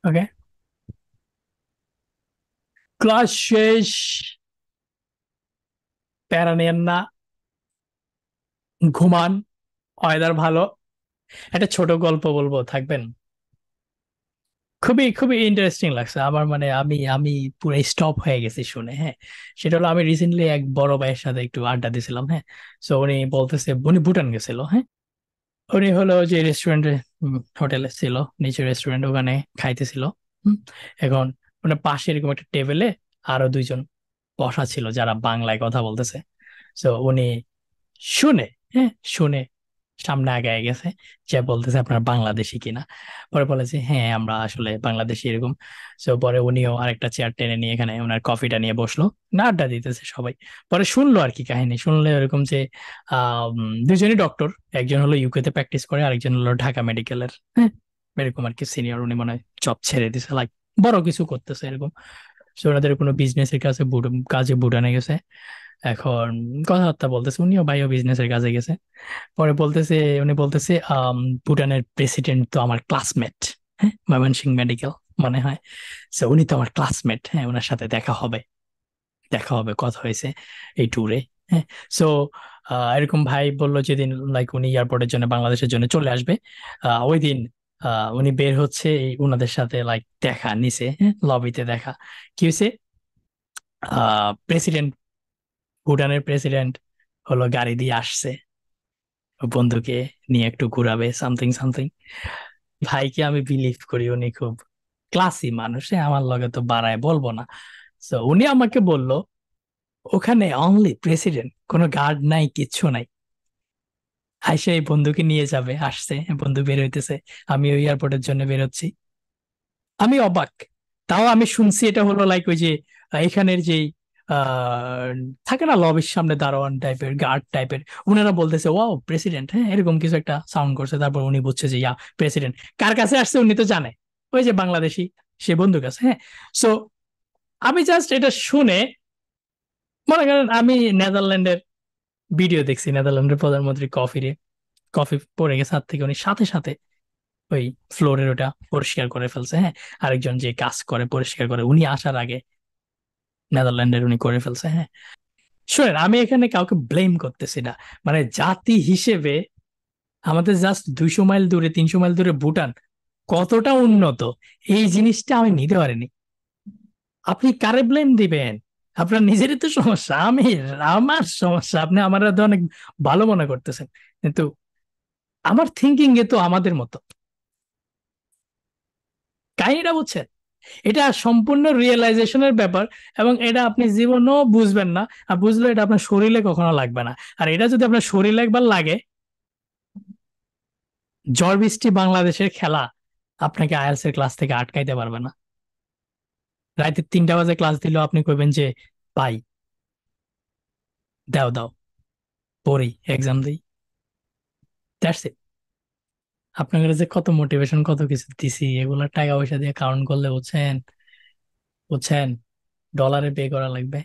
ওকে, class শেষ। প্যারা নেন না, ঘুমান। ওয়েদার ভালো। একটা ছোট গল্প বলবো, থাকবেন? খুবই খুবই ইন্টারেস্টিং লাগছে আমার, মানে আমি আমি পুরো স্টপ হয়ে গেছি শুনে। হ্যাঁ, সেটা হলো আমি রিসেন্টলি এক বড় ভাইয়ের সাথে একটু আড্ডা দিছিলাম। হ্যাঁ, সো উনি বলতেছে উনি ভুটান গেছিল। হ্যাঁ, উনি হলো যে রেস্টুরেন্টে, হোটেলে ছিল, নিচে রেস্টুরেন্ট, ওখানে খাইতেছিল। হুম, এখন মানে পাশে এরকম একটা টেবিলে আরো দুইজন বসা ছিল যারা বাংলায় কথা বলতেছে। সো উনি শুনে, হ্যাঁ শুনে সামনে আগায় গেছে, যে বলতেছে আপনার বাংলাদেশি কিনা। পরে বলেছে হ্যাঁ আমরা আসলে বাংলাদেশি এরকম। তো পরে উনিও আরেকটা চেয়ার টেনে নিয়ে এখানে ওনার কফিটা নিয়ে বসলো, না আড্ডা দিতেছে সবাই। পরে শুনলো আর কি, কাহিনী শুনলে এরকম যে দুজনই ডক্টর। একজন হলো ইউকে তে প্র্যাকটিস করে, আরেকজন হলো ঢাকা মেডিকেলের। হ্যাঁ, এরকম আর কি সিনিয়র। উনি মনে হয় জব ছেড়ে দিছে, লাইক বড় কিছু করতেছে এরকম। So ওনাদের কোনো বিজনেসের কাছে কাজে ভুটানে গেছে। এখন কথাবার্তা বলতেছে, উনিও ভাইও বিজনেসের কাজে গেছে। পরে বলতেছে, উনি বলতেছে ভুটানের প্রেসিডেন্ট তো আমার ক্লাসমেট। হ্যাঁ, ময়মনসিংহ মেডিকেল মনে হয়। সো উনি তো আমার ক্লাসমেট, হ্যাঁ ওনার সাথে দেখা হবে, দেখা হবে, কথা হয়েছে এই ট্যুরে। হ্যাঁ, সো এরকম ভাই বললো যেদিন লাইক উনি এয়ারপোর্টের জন্য বাংলাদেশের জন্য চলে আসবে, ওই দিন উনি বের হচ্ছে, উনাদের সাথে লাইক দেখা নিছে, হ্যাঁ লবিতে দেখা। কি হয়েছে, প্রেসিডেন্ট, ভুটানের প্রেসিডেন্ট হলো গাড়ি দিয়ে আসছে, বন্ধুকে নিয়ে একটু ঘুরাবে, সামথিং সামথিং। ভাইকে আমি বিলিভ করি উনি খুব ক্লাসি মানুষ, আমার লগে তো বাড়ায় বলবো না। তো উনি আমাকে বলল ওখানে অনলি প্রেসিডেন্ট, কোনো গার্ড নাই, কিচ্ছু নাই। আইসা এই বন্ধুকে নিয়ে যাবে, আসছে বন্ধু বের হইতেছে, আমি ওই এয়ারপোর্টের জন্য বেরোচ্ছি। আমি অবাক। তাও আমি শুনছি এটা হলো লাইক ওই যে এখানের যেই আহ থাকে না লবির সামনে দারোয়ান টাইপের, গার্ড টাইপের, উনারা বলতেছে ওয়াও প্রেসিডেন্ট, হ্যাঁ এরকম কিছু একটা সাউন্ড করছে। তারপর উনি বুঝছে যে ইয়া প্রেসিডেন্ট। কার কাছে আসছে উনি তো জানে, ওই যে বাংলাদেশি সে বন্ধুর কাছে। হ্যাঁ, সো আমি জাস্ট এটা শুনে, মনে করেন আমি নেদারল্যান্ডের ভিডিও দেখছি, নেদারল্যান্ডের প্রধানমন্ত্রী কফি পড়ে গেছে হাত থেকে, উনি সাথে সাথে ওই ফ্লোরের ওটা পরিষ্কার করে ফেলছে। হ্যাঁ, আরেকজন যে কাজ করে পরিষ্কার করে, উনি আসার আগে নেদারল্যান্ডের উনি করে ফেলছে। হ্যাঁ, শুনেন আমি এখানে কাউকে ব্লেম করতেছি না, মানে জাতি হিসেবে আমাদের জাস্ট 200 মাইল দূরে 300 মাইল দূরে ভুটান কতটা উন্নত, এই জিনিসটা আমি নিতে পারিনি। আপনি কারে ব্লেম দিবেন? আপনার নিজেরই তো সমস্যা। আমার সমস্যা, আপনি আমার অনেক ভালো মনে করতেছেন, কিন্তু আমার থিঙ্কিং এ তো আমাদের মতো। কাহিনীটা বুঝছেন? এটা সম্পূর্ণ রিয়েলাইজেশনের ব্যাপার, এবং এটা আপনি জীবনেও বুঝবেন না। আর বুঝলে এটা আপনার শরীরে কখনো লাগবে না। আর এটা যদি আপনার শরীরে একবার লাগে, ঝড় বৃষ্টি বাংলাদেশের খেলা আপনাকে আইএলটিএস এর ক্লাস থেকে আটকাইতে পারবে না। রাতে 3টা বাজে ক্লাস দিলেও আপনি কইবেন যে ভাই দাও দাও, পড়ি, এক্সাম দিই, দ্যাটস ইট। আপনাদের যে কত মোটিভেশন, কত কিছু দিছি, এগুলা টাকা পয়সা দিয়ে কাউন্ট করলে বুঝছেন, বুঝছেন, ডলারে পে করা লাগবে।